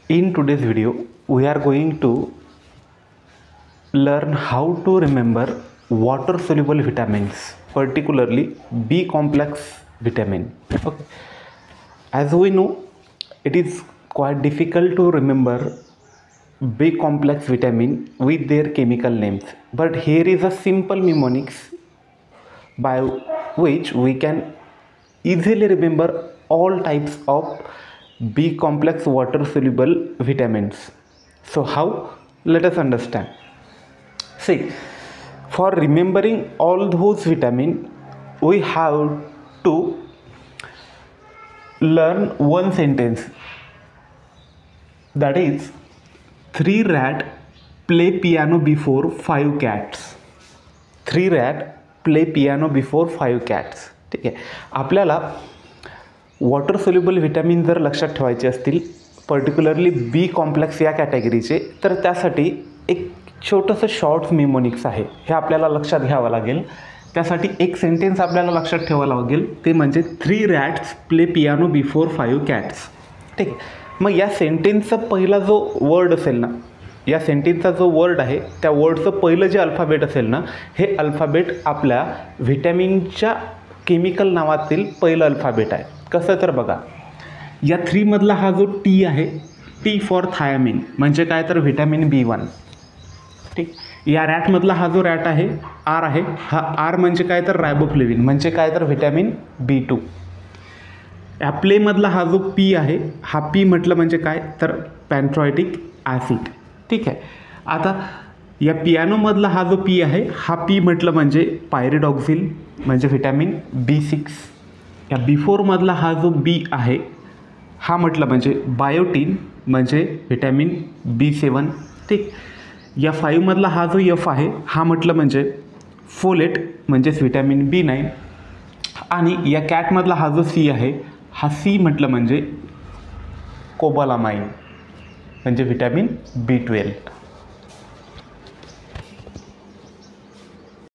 In today's video, we are going to learn how to remember water soluble vitamins, particularly B complex vitamin. Okay. As we know, it is quite difficult to remember B complex vitamin with their chemical names, but here is a simple mnemonics by which we can easily remember all types of B complex water soluble vitamins. So how? Let us understand. See, for remembering all those vitamins, we have to learn one sentence, that is 3 rats play piano before 5 cats. 3 rats play piano before 5 cats. ठीक आहे. आपल्याला water soluble vitamin जर लक्षात ठेवायचे असतील, particularly बी complex या कॅटेगरीचे, तर त्यासाठी एक छोटंसं शॉर्ट मेमोनिक्स आहे, हे आपल्याला लक्षात घ्यावं लागेल. त्यासाठी एक सेंटेन्स आपल्याला लक्षात ठेवावं लागेल, ते म्हणजे 3 rats play piano before 5 cats. ठीक आहे. मग या सेंटेन्सचा पहिला जो वर्ड असेल ना, या सेंटेन्सचा जो वर्ड आहे त्या वर्डचं पहिलं जे अल्फाबेट असेल ना, हे अल्फाबेट आपल्या व्हिटॅमिनच्या केमिकल नावातील पहिलं अल्फाबेट आहे. कसं तर बघा, या 3 मधला हा जो टी आहे, टी फॉर थायमिन, म्हणजे काय तर व्हिटॅमिन B1. ठीक. या रॅटमधला हा जो रॅट आहे, आर आहे, हा आर म्हणजे काय तर रायबोफ्लेविन, म्हणजे काय तर व्हिटॅमिन B2. या प्लेमधला हा जो पी आहे, हा पी म्हटलं म्हणजे काय तर पॅन्थ्रोएटिक ॲसिड. ठीक आहे. आता या पियानोमधला हा जो पी आहे, हा पी म्हटलं म्हणजे पायरिडॉक्सिल, म्हणजे व्हिटॅमिन B6. या बिफोरमधला हा जो बी आहे, हा म्हटलं म्हणजे बायोटीन, म्हणजे व्हिटॅमिन B7. ठीक. या 5 मधला हा जो एफ आहे, हा म्हटलं म्हणजे फोलेट, म्हणजेच व्हिटॅमिन B9. आणि या कॅटमधला हा जो सी आहे, हा सी म्हटलं म्हणजे कोबालामाइन, म्हणजे व्हिटॅमिन B12.